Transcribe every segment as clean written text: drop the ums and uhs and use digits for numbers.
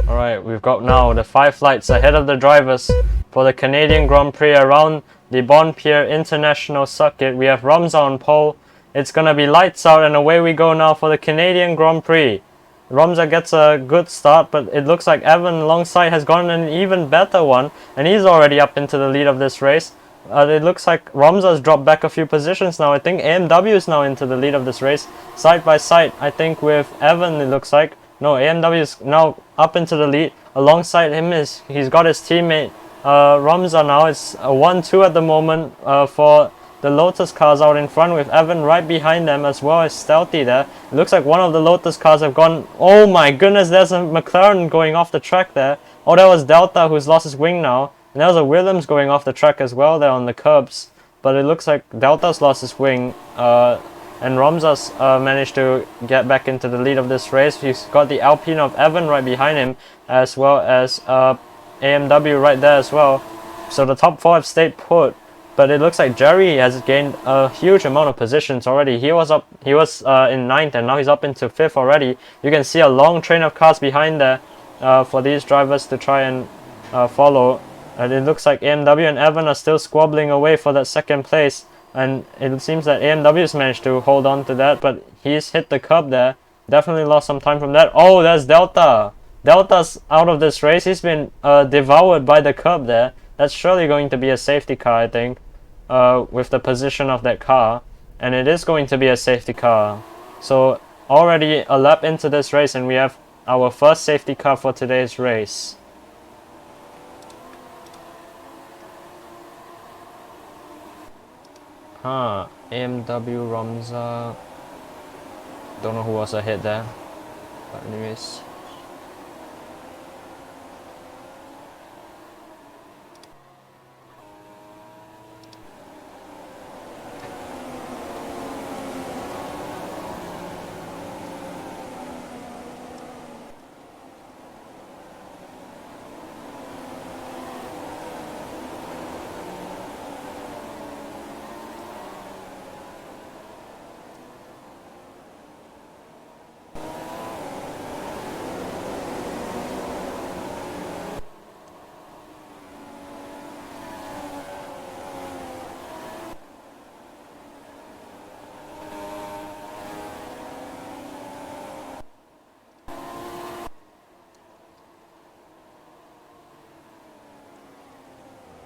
Alright, we've got now the 5 lights ahead of the drivers for the Canadian Grand Prix around the Pierre International Circuit. We have Romza on pole. It's gonna be lights out and away we go now for the Canadian Grand Prix. Romza gets a good start, but it looks like Evan alongside has gotten an even better one, and he's already up into the lead of this race. It looks like Romza's dropped back a few positions now. I think AMW is now into the lead of this race, side by side. I think with Evan, it looks like. No, AMW is now up into the lead. Alongside him he's got his teammate Romza now. It's a 1-2 at the moment for the Lotus cars out in front, with Evan right behind them as well as Stealthy there. It looks like one of the Lotus cars have gone. Oh my goodness, there's a McLaren going off the track there. Oh, that was Delta who's lost his wing now. And there was a Williams going off the track as well there on the curbs. But it looks like Delta's lost his wing. And Romza's managed to get back into the lead of this race. He's got the Alpine of Evan right behind him, as well as AMW right there as well. So the top 4 have stayed put, but it looks like Jerri has gained a huge amount of positions already. He was in 9th, and now he's up into 5th already. You can see a long train of cars behind there for these drivers to try and follow. And it looks like AMW and Evan are still squabbling away for that 2nd place. And it seems that AMW's managed to hold on to that, but he's hit the curb there. Definitely lost some time from that. Oh, there's Delta. Delta's out of this race. He's been devoured by the curb there. That's surely going to be a safety car, I think, with the position of that car. And it is going to be a safety car. So already a lap into this race, and we have our first safety car for today's race. AMW, Romza. Don't know who was ahead there. But anyways.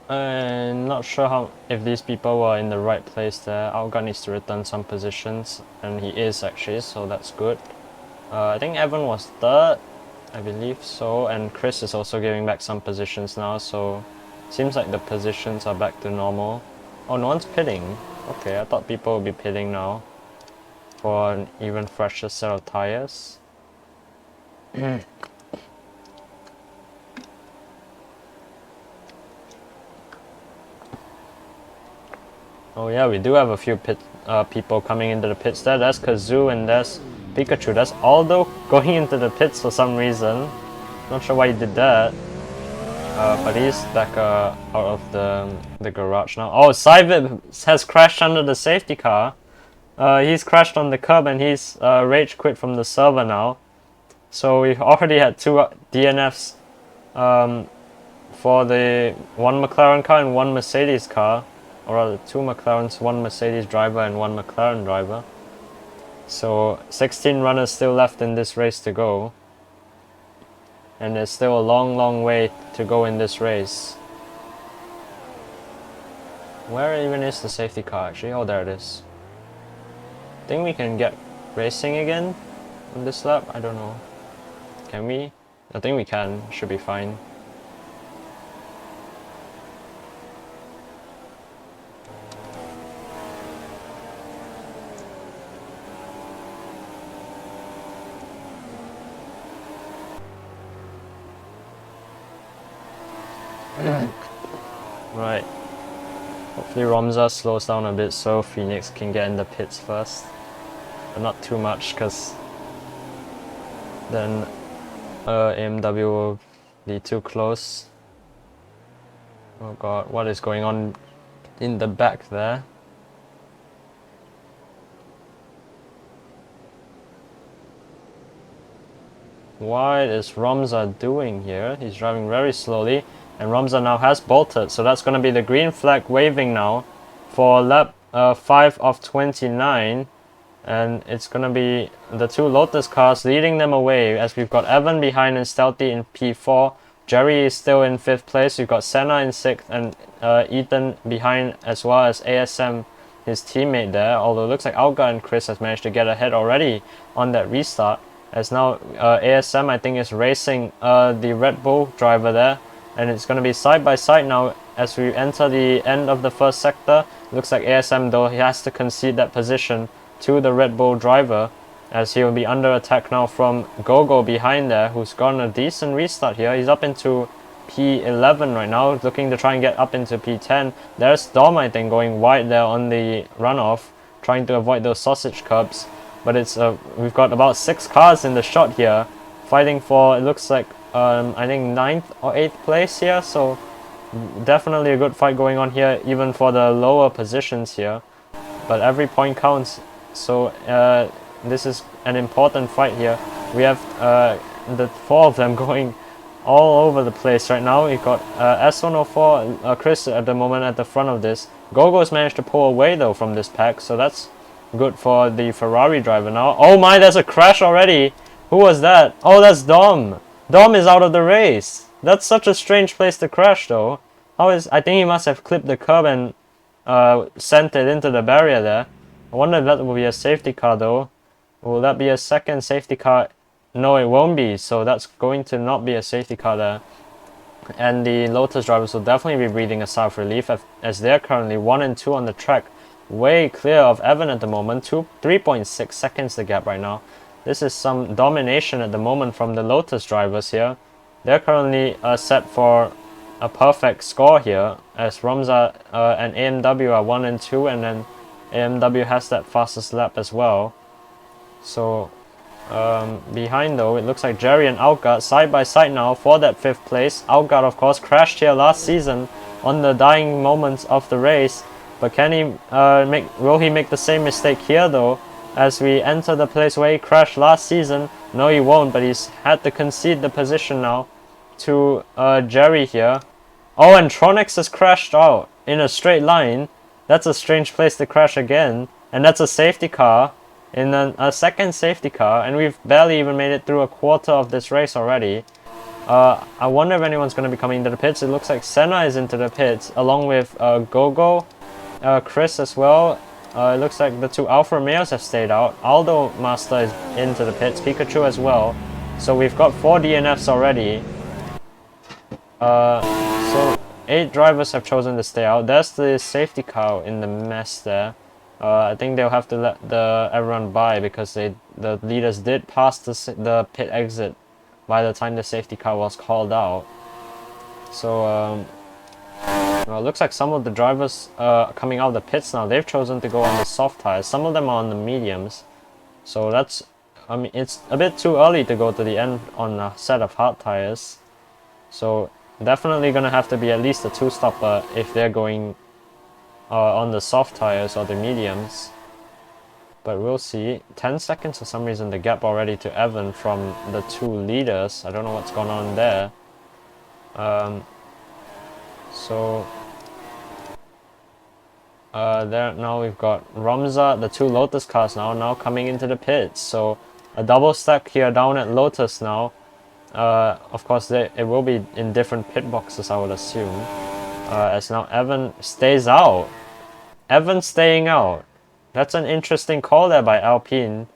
I'm not sure if these people were in the right place there. Outguard needs to return some positions, and he is actually, so that's good. I think Evan was 3rd, I believe so, and Chris is also giving back some positions now, so seems like the positions are back to normal. Oh, no one's pitting. Okay, I thought people would be pitting now for an even fresher set of tires. Oh yeah, we do have a few people coming into the pits there. There's Kazoo and there's Pikachu. There's Aldo going into the pits for some reason. Not sure why he did that. But he's back out of the garage now. Oh, Sivib has crashed under the safety car. He's crashed on the curb and he's rage quit from the server now. So we've already had 2 DNFs for the 1 McLaren car and 1 Mercedes car. Or rather 2 McLarens, 1 Mercedes driver and 1 McLaren driver. So 16 runners still left in this race to go. And there's still a long way to go in this race. Where even is the safety car actually? Oh, there it is. Think we can get racing again on this lap? I don't know. Can we? I think we can. Should be fine. Right. Hopefully Romza slows down a bit so Phoenix can get in the pits first. But not too much, because then AMW will be too close. Oh god, what is going on in the back there? What is Romza doing here? He's driving very slowly, and Romza now has bolted, so that's going to be the green flag waving now for lap 5 of 29, and it's going to be the two Lotus cars leading them away, as we've got Evan behind and Stealthy in P4. Jerry is still in 5th place. We've got Senna in 6th, and Ethan behind, as well as ASM, his teammate there, although it looks like Outguard and Chris has managed to get ahead already on that restart, as now ASM I think is racing the Red Bull driver there, and it's going to be side by side now as we enter the end of the first sector. Looks like ASM, though, he has to concede that position to the Red Bull driver, as he will be under attack now from Gogo behind there, who's gotten a decent restart here. He's up into P11 right now, looking to try and get up into P10. There's Dom, I think, going wide there on the runoff, trying to avoid those sausage curbs. But it's we've got about 6 cars in the shot here, fighting for, it looks like, I think 9th or 8th place here. So definitely a good fight going on here, even for the lower positions here. But every point counts. So this is an important fight here. We have the 4 of them going all over the place right now. We've got S104, Chris at the moment at the front of this. Gogo's managed to pull away though from this pack, so that's good for the Ferrari driver now. Oh my, there's a crash already. Who was that? Oh, that's Dom. Dom is out of the race. That's such a strange place to crash though. I think he must have clipped the curb and sent it into the barrier there. I wonder if that will be a safety car though. Will that be a second safety car? No, it won't be, so that's going to not be a safety car there. And the Lotus drivers will definitely be breathing a sigh of relief, as they're currently 1 and 2 on the track, way clear of Evan at the moment. 3.6 seconds the gap right now. This is some domination at the moment from the Lotus drivers here. They're currently set for a perfect score here, as Romza and AMW are 1 and 2, and then AMW has that fastest lap as well. So behind though, it looks like Jerry and Outguard side by side now for that 5th place. Outguard, of course, crashed here last season on the dying moments of the race, but can he will he make the same mistake here though, as we enter the place where he crashed last season? No, he won't, but he's had to concede the position now to Jerry here. Oh, and Tronix has crashed out in a straight line. That's a strange place to crash again, and that's a safety car in a second safety car, and we've barely even made it through a quarter of this race already. I wonder if anyone's going to be coming into the pits. It looks like Senna is into the pits, along with Gogo, Chris as well. It looks like the 2 Alfa Romeos have stayed out. Aldo Master is into the pits, Pikachu as well. So we've got 4 DNFs already. So 8 drivers have chosen to stay out. There's the safety car in the mess there. I think they'll have to let everyone by, because the leaders did pass the pit exit by the time the safety car was called out. So well, it looks like some of the drivers coming out of the pits now, they've chosen to go on the soft tires. Some of them are on the mediums. So that's, I mean, it's a bit too early to go to the end on a set of hard tires. So definitely gonna have to be at least a 2-stopper if they're going on the soft tires or the mediums. But we'll see. 10 seconds for some reason, the gap already to Evan from the 2 leaders. I don't know what's going on there. There now we've got Romza, the 2 Lotus cars now coming into the pits. So a double stack here down at Lotus now. Of course, it will be in different pit boxes, I would assume. As now Evan stays out. Evan staying out. That's an interesting call there by Alpine.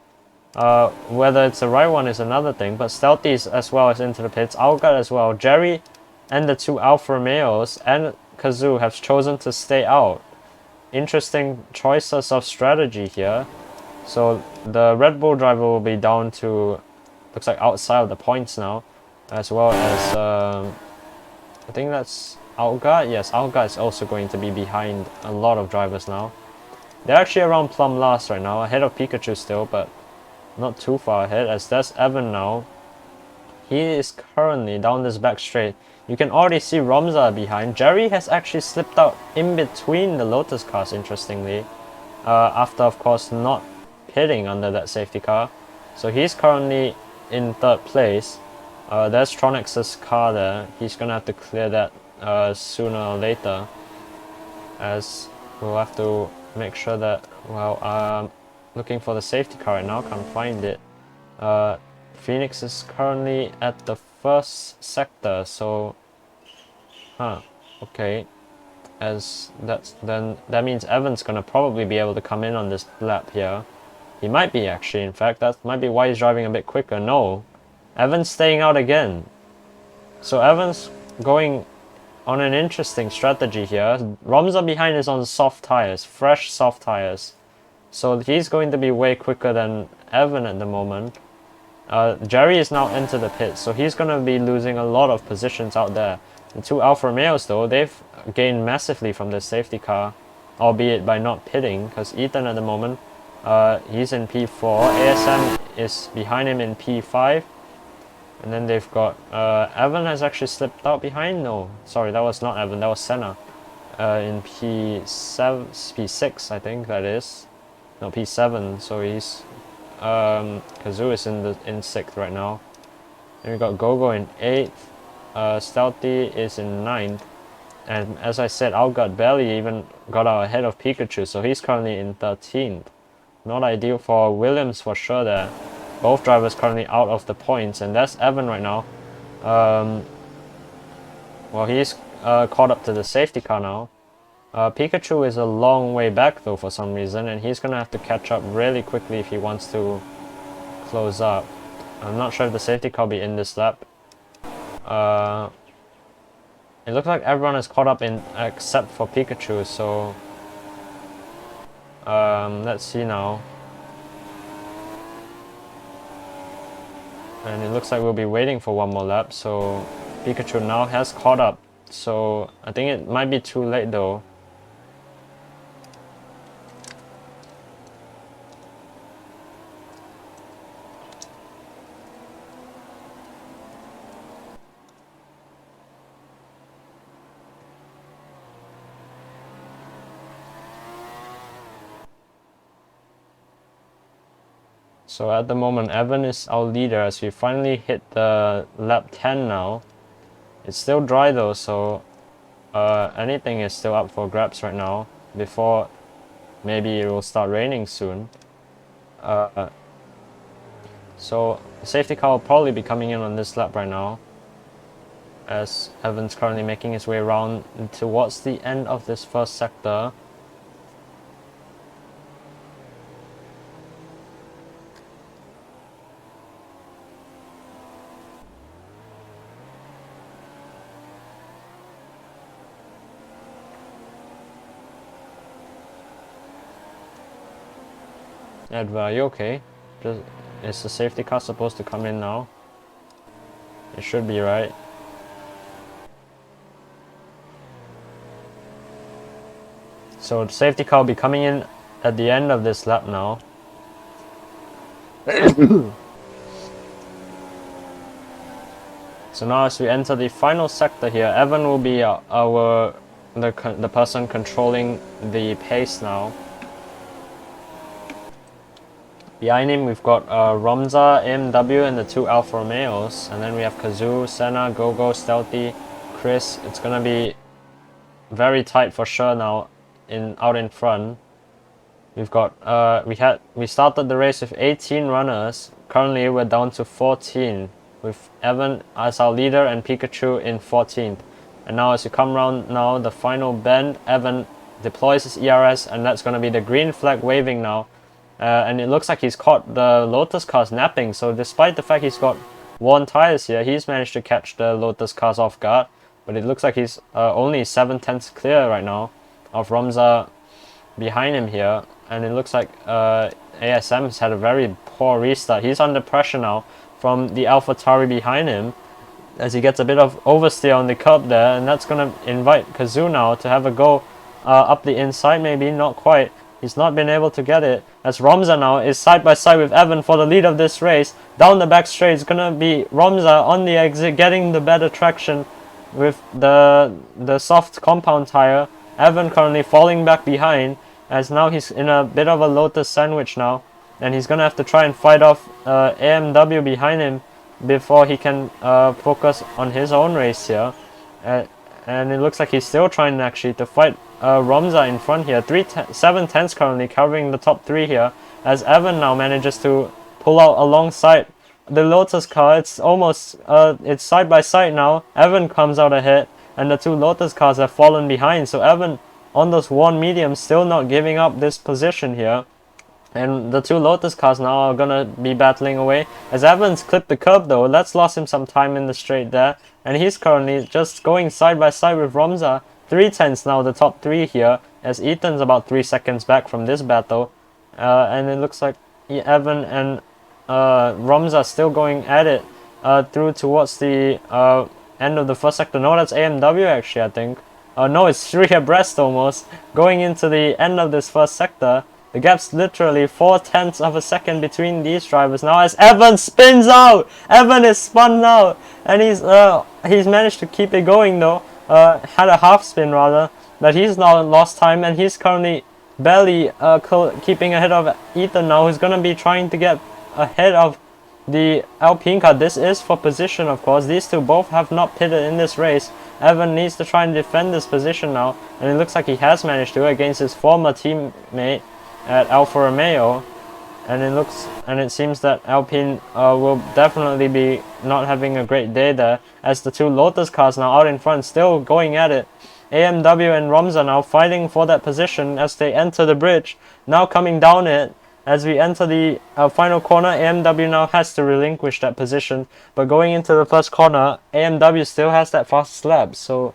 Whether it's the right one is another thing, but Stealthy as well is into the pits. Outguard as well. Jerry and the 2 Alfa Romeos and Kazoo have chosen to stay out. Interesting choices of strategy here. So the Red Bull driver will be down to, looks like outside of the points now, as well as I think that's Outguard. Yes, Outguard is also going to be behind a lot of drivers now. They're actually around plumb last right now, ahead of Pikachu still, but not too far ahead, as that's Evan now. He is currently down this back straight. You can already see Romza behind. Jerry has actually slipped out in between the Lotus cars, interestingly, after of course not pitting under that safety car. So he's currently in third place. There's Tronix's car there. He's gonna have to clear that sooner or later, as we'll have to make sure that, well, looking for the safety car right now, can't find it. Phoenix is currently at the first sector, so okay, as that means Evan's gonna probably be able to come in on this lap here. He might be, actually, in fact. That might be why he's driving a bit quicker. No, Evan's staying out again. So Evan's going on an interesting strategy here. Romza behind is on soft tires, fresh soft tires. So he's going to be way quicker than Evan at the moment. Jerry is now into the pit, so he's going to be losing a lot of positions out there. The two Alfa Romeos, though, they've gained massively from the safety car, albeit by not pitting, because Ethan at the moment, he's in P4. ASM is behind him in P5. And then they've got, Evan has actually slipped out behind. No, sorry, that was not Evan, that was Senna. In P6, I think that is. No, P7, so he's, Kazoo is in 6th right now. Then we got Gogo in 8th. Stealthy is in 9th. And as I said, Outguard barely even got out ahead of Pikachu, so he's currently in 13th. Not ideal for Williams for sure there. Both drivers currently out of the points, and that's Evan right now. Well, he's caught up to the safety car now. Pikachu is a long way back though for some reason, and he's gonna have to catch up really quickly if he wants to close up. I'm not sure if the safety car will be in this lap. It looks like everyone is caught up in except for Pikachu, so let's see now. And it looks like we'll be waiting for one more lap, so Pikachu now has caught up. So I think it might be too late though. So at the moment, Evan is our leader as we finally hit the lap 10 now. It's still dry though, so anything is still up for grabs right now before maybe it will start raining soon. So the safety car will probably be coming in on this lap right now, as Evan's currently making his way around towards the end of this first sector. Edva, are you okay? Is the safety car supposed to come in now? It should be, right? So the safety car will be coming in at the end of this lap now. So now as we enter the final sector here, Evan will be the person controlling the pace now. Behind him we've got Romza, AMW and the two Alfa Romeos, and then we have Kazoo, Senna, Gogo, Stealthy, Chris. It's gonna be very tight for sure now out in front. We've got we started the race with 18 runners. Currently we're down to 14 with Evan as our leader and Pikachu in 14th. And now as you come around now the final bend, Evan deploys his ERS, and that's gonna be the green flag waving now. And it looks like he's caught the Lotus cars napping, so despite the fact he's got worn tires here, he's managed to catch the Lotus cars off guard. But it looks like he's only 7/10 clear right now of Romza behind him here. And it looks like ASM has had a very poor restart. He's under pressure now from the AlphaTauri behind him as he gets a bit of oversteer on the curb there, and that's going to invite Kazoo now to have a go up the inside, maybe, not quite. He's not been able to get it, as Romza now is side by side with Evan for the lead of this race. Down the back straight, it's going to be Romza on the exit, getting the better traction with the soft compound tire. Evan currently falling back behind, as now he's in a bit of a Lotus sandwich now. and he's gonna have to try and fight off AMW behind him before he can focus on his own race here. And it looks like he's still trying actually to fight Romza in front here. 7 tenths currently covering the top 3 here, as Evan now manages to pull out alongside the Lotus car. It's almost it's side by side now. Evan comes out ahead, and the 2 Lotus cars have fallen behind. So Evan on those 1 mediums still not giving up this position here. And the 2 Lotus cars now are gonna be battling away. As Evans clipped the curb though, that's lost him some time in the straight there. And he's currently just going side by side with Romza. 3 tenths now, the top 3 here, as Ethan's about 3 seconds back from this battle. And it looks like Evan and Romza still going at it through towards the end of the first sector. No, that's AMW actually, I think. No, it's 3 abreast almost. Going into the end of this first sector. The gap's literally 4 tenths of a second between these drivers now, as Evan spins out. Evan is spun out, and he's managed to keep it going though. Had a half spin rather, but he's now lost time, and he's currently barely keeping ahead of Ethan now, who's gonna be trying to get ahead of the Alpine car. This is for position, of course. These 2 both have not pitted in this race. Evan needs to try and defend this position now, and it looks like he has managed to against his former teammate at Alfa Romeo, and it seems that Alpine will definitely be not having a great day there, as the 2 Lotus cars now out in front still going at it. AMW and Romza now fighting for that position as they enter the bridge, now coming down it. As we enter the final corner, AMW now has to relinquish that position, but going into the first corner, AMW still has that fast lap, so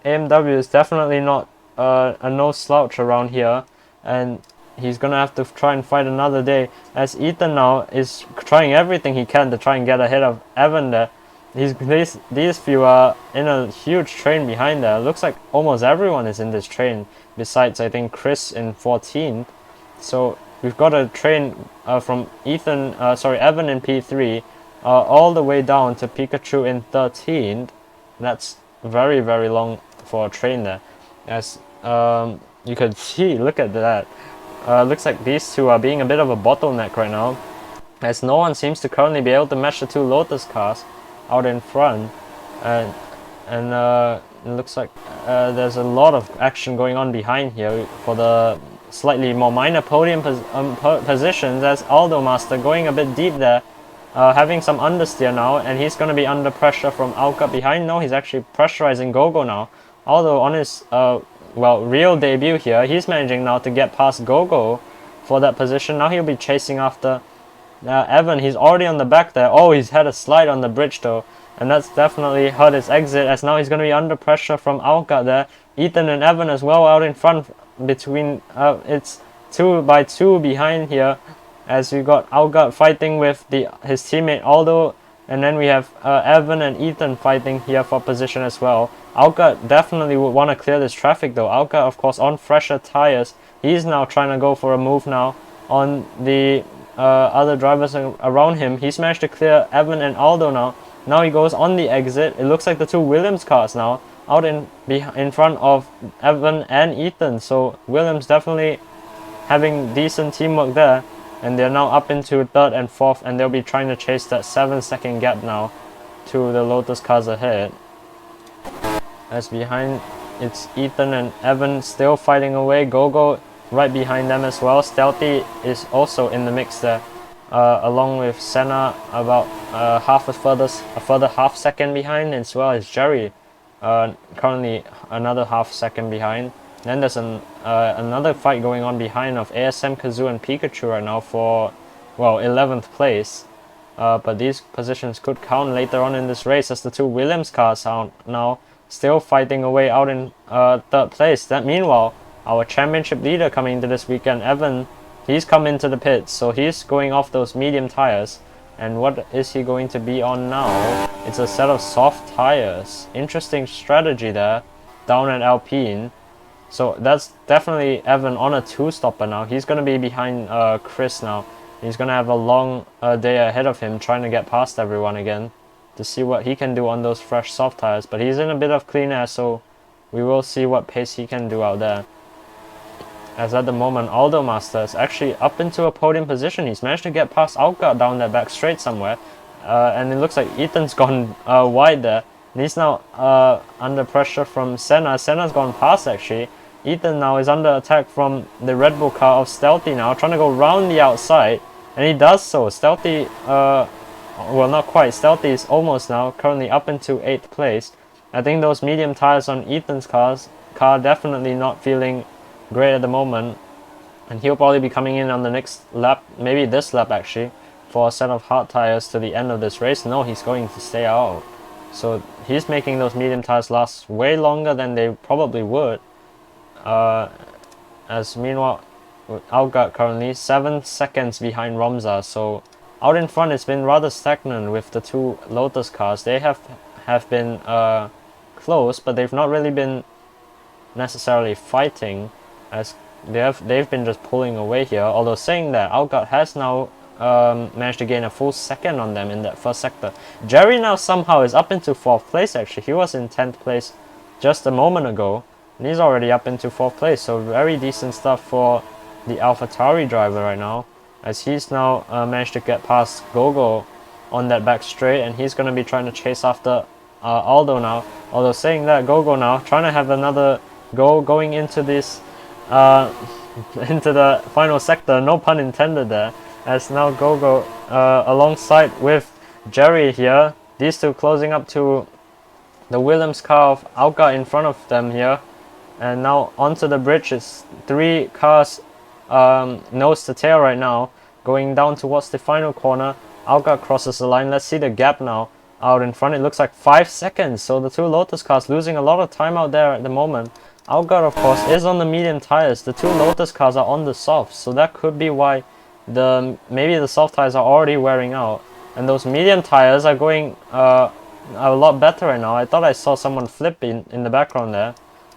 AMW is definitely not a no slouch around here, and he's gonna have to try and fight another day, as Ethan now is trying everything he can to try and get ahead of Evan there. These few are in a huge train behind there. Looks like almost everyone is in this train, besides I think Chris in 14th. So we've got a train from Evan in P3 all the way down to Pikachu in 13th. That's very, very long for a train there. As you can see, look at that. Looks like these 2 are being a bit of a bottleneck right now, as no one seems to currently be able to match the 2 Lotus cars out in front, and it looks like there's a lot of action going on behind here for the slightly more minor podium positions, as Aldo Master going a bit deep there, having some understeer now, and he's going to be under pressure from Outguard behind. No, he's actually pressurizing Gogo now. Although on his real debut here, he's managing now to get past Gogo for that position. Now he'll be chasing after Evan. He's already on the back there. Oh, he's had a slide on the bridge though, and that's definitely hurt his exit, as now he's going to be under pressure from Outguard there. Ethan and Evan as well out in front, between it's 2 by 2 behind here, as we got Outguard fighting with his teammate Aldo, and then we have Evan and Ethan fighting here for position as well. Outguard definitely would want to clear this traffic though. Outguard, of course, on fresher tires. He's now trying to go for a move now on the other drivers around him. He's managed to clear Evan and Aldo now. Now he goes on the exit. It looks like the 2 Williams cars now out in front of Evan and Ethan. So Williams definitely having decent teamwork there. And they're now up into 3rd and 4th, and they'll be trying to chase that 7-second gap now to the Lotus cars ahead. As behind, it's Ethan and Evan still fighting away. Gogo right behind them as well. Stealthy is also in the mix there, along with Senna about a further half second behind, as well as Jerri currently another half second behind. Then there's another fight going on behind of ASM, Kazoo and Pikachu right now for 11th place. But these positions could count later on in this race, as the 2 Williams cars are now still fighting away out in 3rd place. That meanwhile, our championship leader coming into this weekend, Evan, he's come into the pits, so he's going off those medium tires. And what is he going to be on now? It's a set of soft tires. Interesting strategy there down at Alpine. So that's definitely Evan on a 2-stopper now. He's going to be behind Chris now. He's going to have a long day ahead of him, trying to get past everyone again to see what he can do on those fresh soft tires. But he's in a bit of clean air, so we will see what pace he can do out there. as at the moment Aldo Master is actually up into a podium position. He's managed to get past Outguard down that back straight somewhere, and it looks like Ethan's gone wide there, and he's now under pressure from Senna. Senna's gone past actually. Ethan now is under attack from the Red Bull car of Stealthy now, trying to go round the outside, and he does so. Stealthy, well, not quite. Stealthy is almost now currently up into 8th place. I think those medium tires on Ethan's car definitely not feeling great at the moment, and he'll probably be coming in on the next lap, maybe this lap actually, for a set of hard tires to the end of this race. No, he's going to stay out, so he's making those medium tires last way longer than they probably would. As meanwhile Outguard currently 7 seconds behind Romza, so out in front it's been rather stagnant with the two Lotus cars. They have been close, but they've not really been necessarily fighting, as they've been just pulling away here. Although saying that, Outguard has now managed to gain a full second on them in that first sector. Jerri now somehow is up into 4th place actually. He was in 10th place just a moment ago, and he's already up into 4th place, so very decent stuff for the AlphaTauri driver right now, as he's now managed to get past Gogo on that back straight, and he's going to be trying to chase after Aldo now. Although saying that, Gogo now trying to have another go going into this into the final sector, no pun intended there, as now Gogo alongside with Jerri here, these two closing up to the Williams car of Outguard in front of them here, and now onto the bridge. It's 3 cars nose to tail right now, going down towards the final corner. Outguard crosses the line. Let's see the gap now out in front. It looks like 5 seconds, so the two Lotus cars losing a lot of time out there at the moment. Outguard, of course, is on the medium tires. The two Lotus cars are on the softs, so that could be why maybe the soft tires are already wearing out, and those medium tires are going a lot better right now. I thought I saw someone flip in the background there,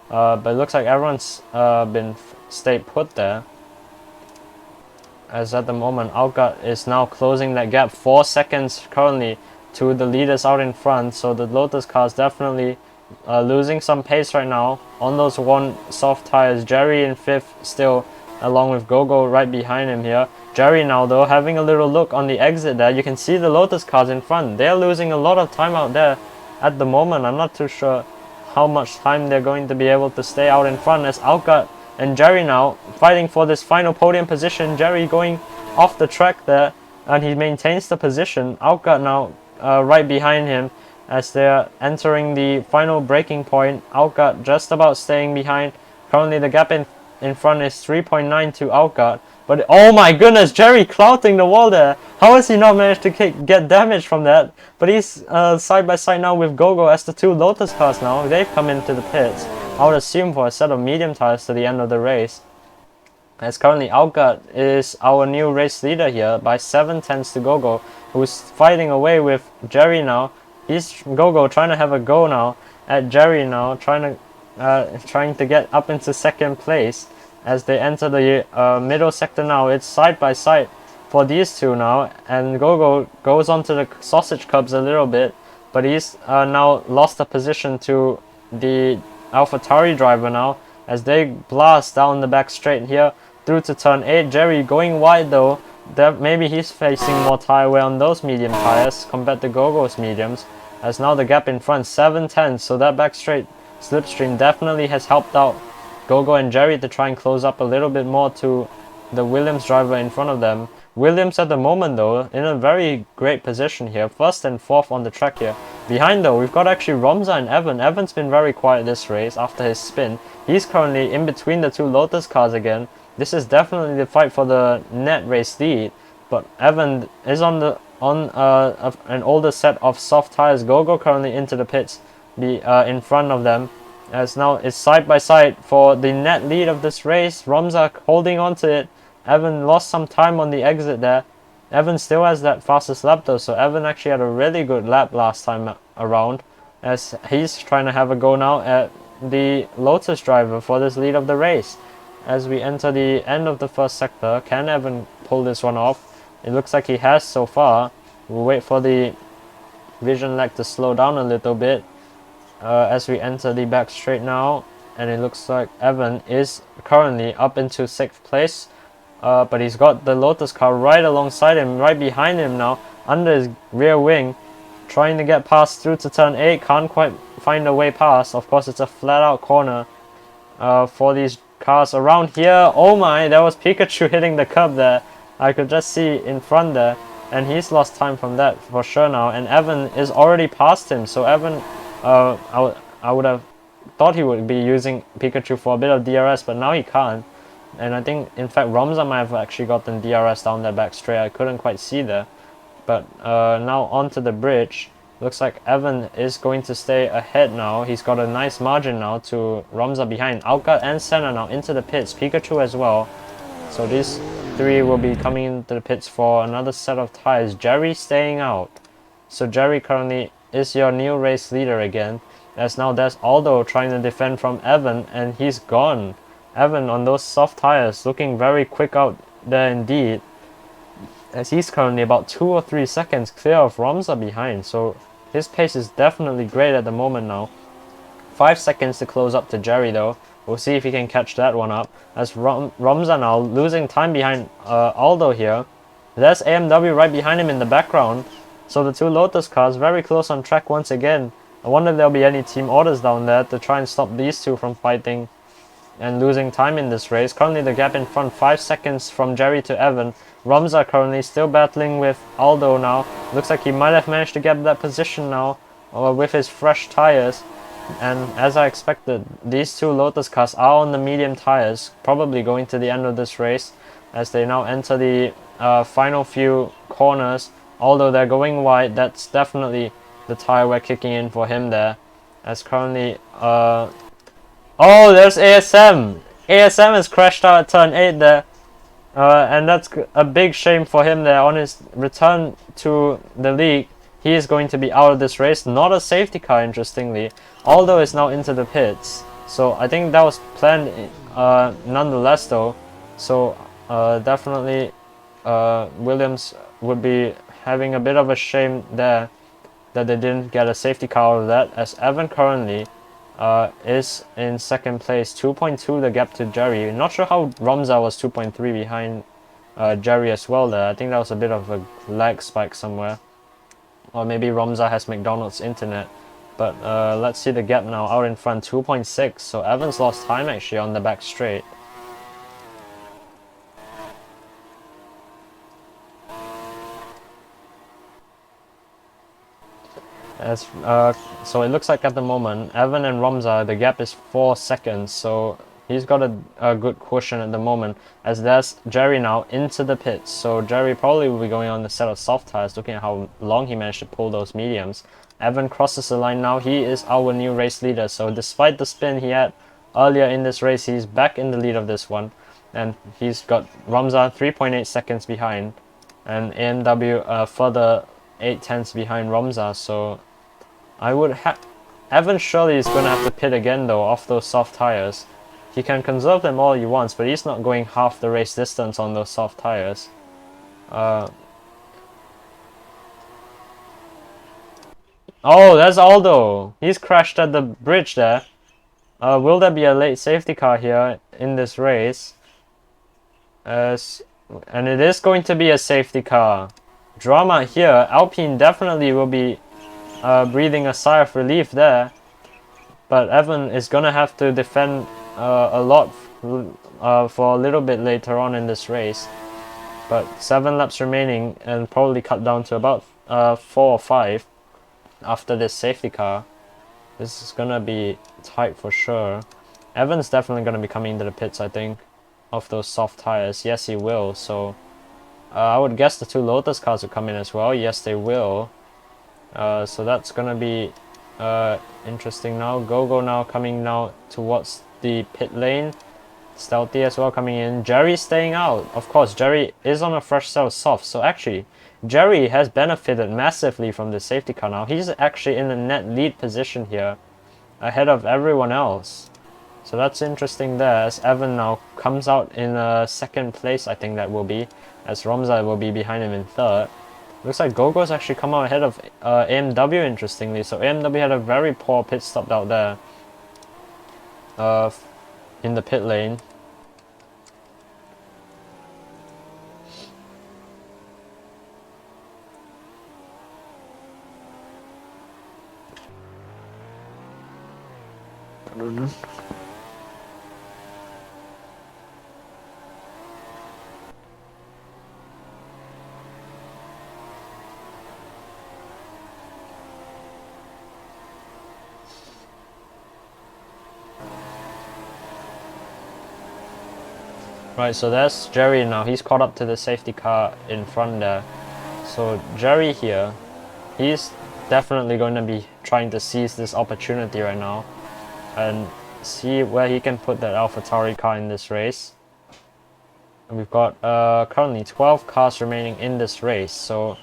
but it looks like everyone's been stayed put there, as at the moment Outguard is now closing that gap 4 seconds currently to the leaders out in front. So the Lotus cars definitely losing some pace right now on those one soft tires. Jerri in 5th still, along with Gogo right behind him here. Jerri now though having a little look on the exit there. You can see the Lotus cars in front. They're losing a lot of time out there at the moment. I'm not too sure how much time they're going to be able to stay out in front, as Outguard and Jerri now fighting for this final podium position. Jerri going off the track there, and he maintains the position. Outguard now right behind him as they're entering the final braking point. Outguard just about staying behind. Currently the gap in front is 3.9 to Outguard. But oh my goodness, Jerri clouting the wall there. How has he not managed to get damage from that? But he's side by side now with Gogo, as the two Lotus cars now, they've come into the pits, I would assume for a set of medium tires to the end of the race. As currently Outguard is our new race leader here by 7 tenths to Gogo, who's fighting away with Jerri now. He's Gogo trying to have a go now at Jerri now, trying to get up into 2nd place. As they enter the middle sector now, it's side by side for these two now, and Gogo goes onto the sausage curbs a little bit, but he's now lost a position to the AlphaTauri driver now, as they blast down the back straight here through to turn 8. Jerri going wide though. Maybe he's facing more tire wear on those medium tires compared to Gogo's mediums, as now the gap in front 7 tenths, so that back straight slipstream definitely has helped out Gogo and Jerri to try and close up a little bit more to the Williams driver in front of them. Williams at the moment though in a very great position here, 1st and 4th on the track here. Behind though we've got actually Romza and Evan. Evan's been very quiet this race after his spin. He's currently in between the two Lotus cars again. This is definitely the fight for the net race lead, but Evan is on an older set of soft tires. Gogo currently into the pits in front of them, as now it's side by side for the net lead of this race. Romza holding on to it. Evan lost some time on the exit there. Evan still has that fastest lap though, so Evan actually had a really good lap last time around, as he's trying to have a go now at the Lotus driver for this lead of the race. As we enter the end of the first sector, can Evan pull this one off? It looks like he has so far. We'll wait for the vision lag to slow down a little bit as we enter the back straight now, and it looks like Evan is currently up into 6th place. But he's got the Lotus car right alongside him, right behind him now, under his rear wing, trying to get past through to turn 8, can't quite find a way past. Of course, it's a flat out corner for these cars around here. Oh my, there was Pikachu hitting the curb there. I could just see in front there, and he's lost time from that for sure now, and Evan is already past him. So Evan, I would have thought he would be using Pikachu for a bit of DRS, but now he can't. And I think, in fact, Romza might have actually gotten DRS down that back straight. I couldn't quite see there. But now onto the bridge. Looks like Evan is going to stay ahead now. He's got a nice margin now to Romza behind. Outguard and Senna now into the pits. Pikachu as well. So these three will be coming into the pits for another set of tires. Jerri staying out. So Jerri currently is your new race leader again. As now there's Aldo trying to defend from Evan, and he's gone. Evan on those soft tires looking very quick out there indeed, as he's currently about 2 or 3 seconds clear of Romza behind. So his pace is definitely great at the moment now. 5 seconds to close up to Jerri though. We'll see if he can catch that one up, as Romza now losing time behind Aldo here. There's AMW right behind him in the background. So the two Lotus cars very close on track once again. I wonder if there'll be any team orders down there to try and stop these two from fighting and losing time in this race. Currently the gap in front, 5 seconds from Jerri to Evan. Romza currently still battling with Aldo now. Looks like he might have managed to get that position now with his fresh tires. And as I expected, these two Lotus cars are on the medium tires, probably going to the end of this race as they now enter the final few corners. Although they're going wide, that's definitely the tire we're kicking in for him there. As currently oh, there's ASM. ASM has crashed out at turn 8 there. And that's a big shame for him there. On his return to the league, he is going to be out of this race. Not a safety car, interestingly. Aldo is now into the pits. So I think that was planned nonetheless though. So definitely Williams would be having a bit of a shame there that they didn't get a safety car out of that, as Evan currently is in 2nd place, 2.2 the gap to Jerri. Not sure how Romza was 2.3 behind Jerri as well there. I think that was a bit of a lag spike somewhere. Or maybe Romza has McDonald's internet. But let's see the gap now out in front, 2.6. So Evans lost time actually on the back straight. As so it looks like at the moment Evan and Romza, the gap is 4 seconds, so he's got a good cushion at the moment, as there's Jerri now into the pits. So Jerri probably will be going on the set of soft tires, looking at how long he managed to pull those mediums. Evan crosses the line now. He is our new race leader, so despite the spin he had earlier in this race, he's back in the lead of this one, and he's got Romza 3.8 seconds behind, and AMW further 0.8 behind Romza. So I would have... Evan surely is going to have to pit again though off those soft tires. He can conserve them all he wants, but he's not going half the race distance on those soft tires. Oh, there's Aldo. He's crashed at the bridge there. Will there be a late safety car here in this race? And it is going to be a safety car. Drama here. Alpine definitely will be breathing a sigh of relief there, but Evan is gonna have to defend a lot for a little bit later on in this race. But 7 laps remaining, and probably cut down to about 4 or 5 after this safety car. This is gonna be tight for sure. Evan's definitely gonna be coming into the pits, I think, off those soft tires. Yes, he will. So I would guess the two Lotus cars will come in as well. Yes, they will. So that's gonna be interesting now. Go now coming now towards the pit lane. Stealthy as well coming in. Jerri staying out. Of course, Jerri is on a fresh set of softs. So actually, Jerri has benefited massively from the safety car now. He's actually in a net lead position here, ahead of everyone else. So that's interesting there, as Evan now comes out in 2nd place, I think that will be, as Romza will be behind him in 3rd. Looks like Gogo's actually come out ahead of AMW, interestingly. So AMW had a very poor pit stop out there. in the pit lane. Right, so there's Jerry now. He's caught up to the safety car in front there. So Jerry here, he's definitely going to be trying to seize this opportunity right now and see where he can put that AlphaTauri car in this race. And we've got currently 12 cars remaining in this race, so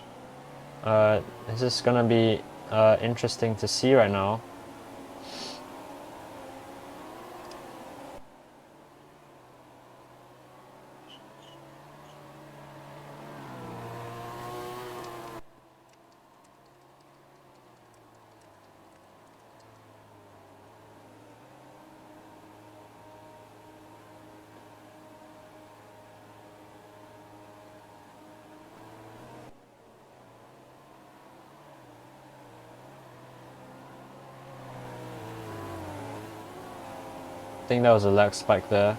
this is going to be interesting to see right now. I think that was a lag spike there.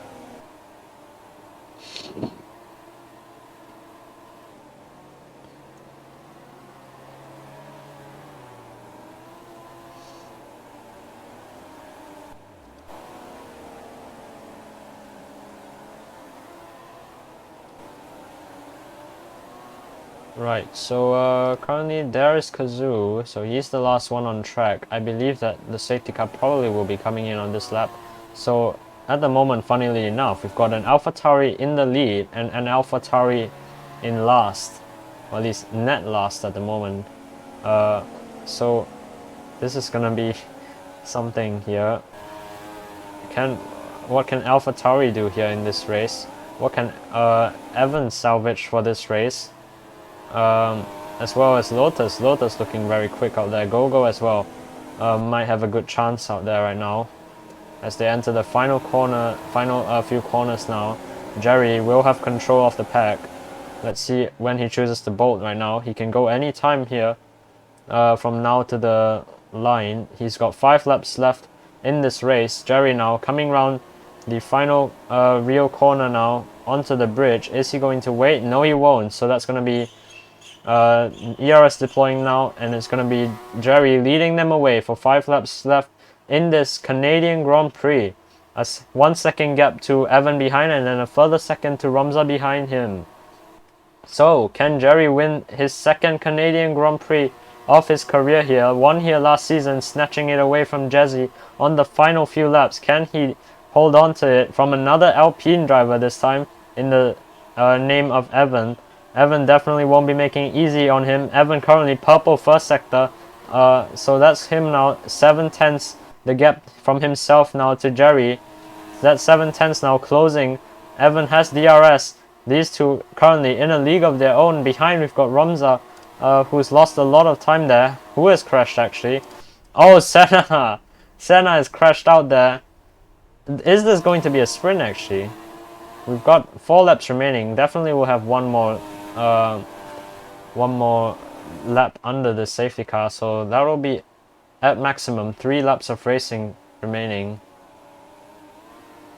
Right, so currently there is Kazoo, so he's the last one on track. I believe that the safety car probably will be coming in on this lap. So at the moment, funnily enough, we've got an AlphaTauri in the lead and an AlphaTauri in last, or at least net last at the moment. So this is gonna be something here. What can AlphaTauri do here in this race? What can Evan salvage for this race? As well as Lotus. Lotus looking very quick out there. Gogo as well might have a good chance out there right now. As they enter the final few corners now, Jerry will have control of the pack. Let's see when he chooses to bolt right now. He can go any time here from now to the line. He's got 5 laps left in this race. Jerry now coming round the final real corner now onto the bridge. Is he going to wait? No, he won't. So that's going to be ERS deploying now, and it's going to be Jerry leading them away for 5 laps left in this Canadian Grand Prix. A 1 second gap to Evan behind, and then a further second to Romza behind him. So, can Jerry win his 2nd Canadian Grand Prix of his career here? Won here last season, snatching it away from Jesse on the final few laps. Can he hold on to it from another Alpine driver this time in the name of Evan? Evan definitely won't be making it easy on him. Evan currently purple first sector. So that's him now. 7/10 the gap from himself now to Jerry. That's 7/10 now closing. Evan has DRS. These two currently in a league of their own. Behind we've got Romza, who's lost a lot of time there. Who has crashed actually? Oh, Senna! Senna has crashed out there. Is this going to be a sprint actually? We've got 4 laps remaining. Definitely we'll have one more lap under the safety car, so that will be at maximum 3 laps of racing remaining.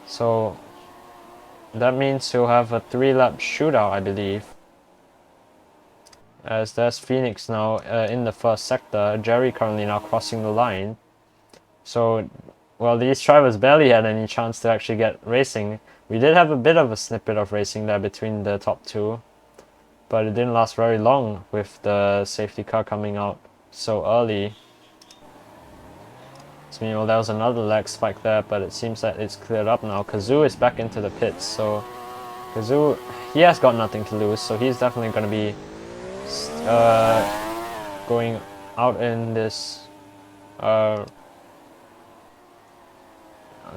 So that means you'll have a 3-lap shootout, I believe. As there's Phoenix now in the first sector. Jerry currently now crossing the line. So, well, these drivers barely had any chance to actually get racing. We did have a bit of a snippet of racing there between the top 2, but it didn't last very long with the safety car coming out so early. So, well, there was another lag spike there, but it seems that it's cleared up now. Kazoo is back into the pits, so Kazoo, he has got nothing to lose, so he's definitely going to be going out in this,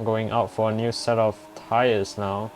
going out for a new set of tires now.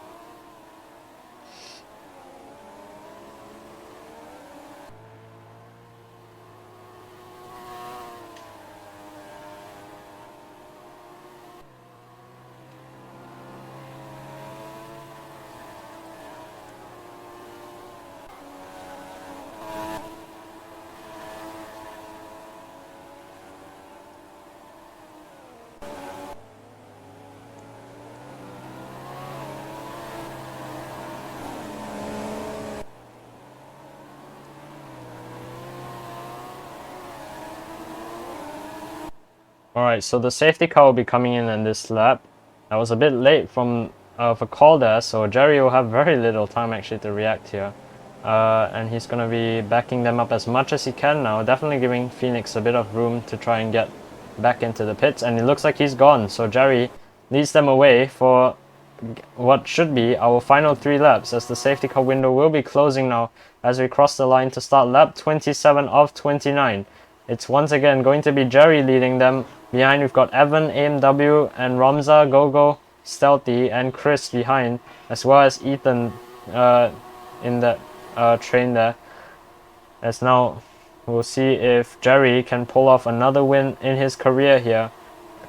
Alright, so the safety car will be coming in this lap. I was a bit late from of a call there, so Jerry will have very little time actually to react here. And he's going to be backing them up as much as he can now, definitely giving Phoenix a bit of room to try and get back into the pits, and it looks like he's gone, so Jerry leads them away for what should be our final 3 laps, as the safety car window will be closing now as we cross the line to start lap 27 of 29. It's once again going to be Jerry leading them. Behind we've got Evan, AMW and Romza, Gogo, Stealthy and Chris behind, as well as Ethan in the train there. As now we'll see if Jerry can pull off another win in his career here.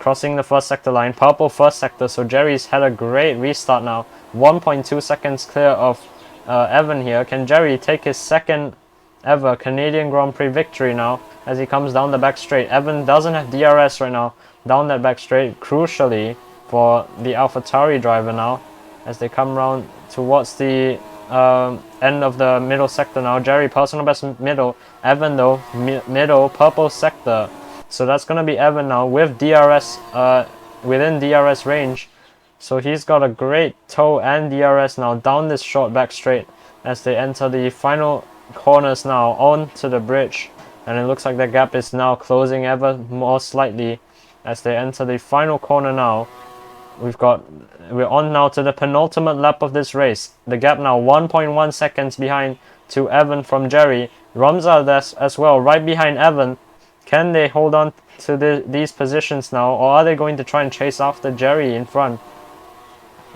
Crossing the first sector line, purple first sector, so Jerry's had a great restart now. 1.2 seconds clear of Evan here. Can Jerry take his second ever Canadian Grand Prix victory now as he comes down the back straight? Evan doesn't have DRS right now down that back straight, crucially for the AlphaTauri driver now as they come round towards the end of the middle sector now. Jerry personal best middle, Evan though middle purple sector. So that's going to be Evan now with DRS, within DRS range. So he's got a great toe and DRS now down this short back straight as they enter the final corners now onto the bridge. And it looks like the gap is now closing ever more slightly as they enter the final corner now. We're on now to the penultimate lap of this race. The gap now 1.1 seconds behind to Evan from Jerry. Romza there as well, right behind Evan. Can they hold on to these positions now, or are they going to try and chase after Jerry in front?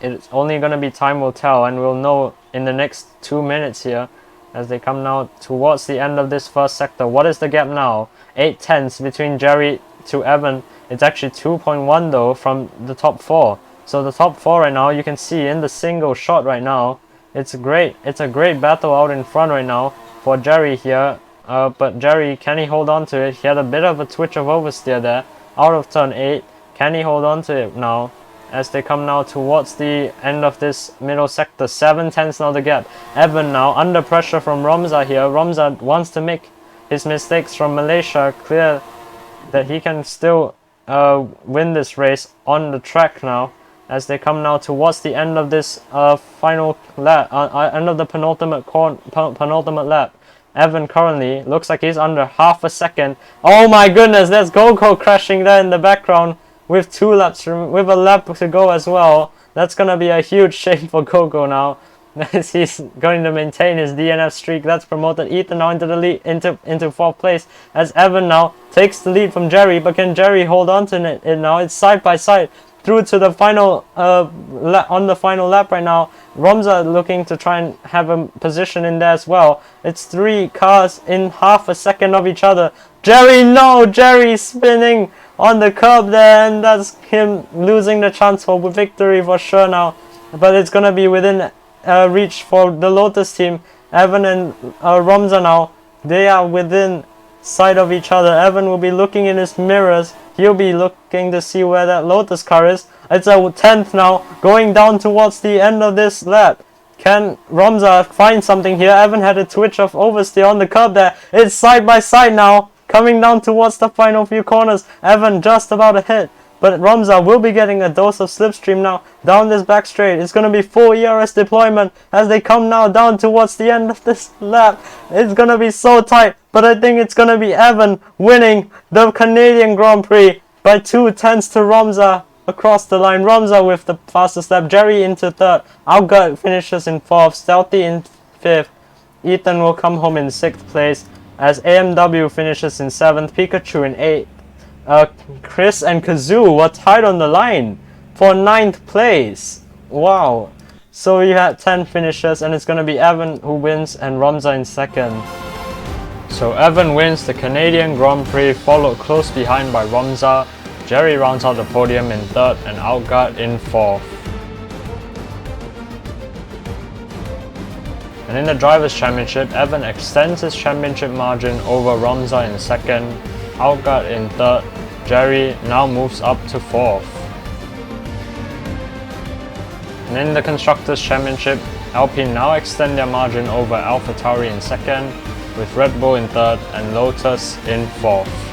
It's only going to be time will tell, and we'll know in the next 2 minutes here as they come now towards the end of this first sector. What is the gap now? 8 tenths between Jerry to Evan. It's actually 2.1 though from the top 4. So the top 4 right now, you can see in the single shot right now, it's a great battle out in front right now for Jerry here. But Jerry, can he hold on to it? He had a bit of a twitch of oversteer there out of turn 8. Can he hold on to it now as they come now towards the end of this middle sector? 7 tenths now the gap. Evan now under pressure from Romza here. Romza wants to make his mistakes from Malaysia clear that he can still win this race on the track now as they come now towards the end of this final lap, end of the penultimate lap. Evan currently looks like he's under half a second. Oh my goodness, there's Gogo crashing there in the background with 2 laps, with a lap to go as well. That's gonna be a huge shame for Gogo now, as he's going to maintain his DNF streak. That's promoted Ethan now into the lead, into 4th place, as Evan now takes the lead from Jerry. But can Jerry hold on to it now? It's side by side through to the final on the final lap right now. Romza looking to try and have a position in there as well. It's 3 cars in half a second of each other. Jerry, no! Jerry spinning on the curb there, and that's him losing the chance for victory for sure now. But it's gonna be within reach for the Lotus team. Evan and Romza now, they are within sight of each other. Evan will be looking in his mirrors. He'll be looking to see where that Lotus car is. It's a 10th now, going down towards the end of this lap. Can Romza find something here? Evan had a twitch of oversteer on the curb there. It's side by side now, coming down towards the final few corners. Evan just about a hit, but Romza will be getting a dose of slipstream now down this back straight. It's going to be full ERS deployment as they come now down towards the end of this lap. It's going to be so tight, but I think it's going to be Evan winning the Canadian Grand Prix by 2 tenths to Romza across the line. Romza with the fastest lap. Jerry into 3rd. Outguard finishes in 4th. Stealthy in 5th. Ethan will come home in 6th place as AMW finishes in 7th. Pikachu in 8th. Chris and Kazoo were tied on the line for 9th place. Wow. So we had 10 finishers, and it's going to be Evan who wins and Romza in 2nd. So Evan wins the Canadian Grand Prix, followed close behind by Romza. Jerry rounds out the podium in 3rd and Outguard in 4th. And in the Drivers' Championship, Evan extends his championship margin over Romza in 2nd, Outguard in 3rd. Jerry now moves up to 4th. And in the Constructors' Championship, Alpine now extend their margin over AlphaTauri in 2nd, with Red Bull in 3rd and Lotus in 4th.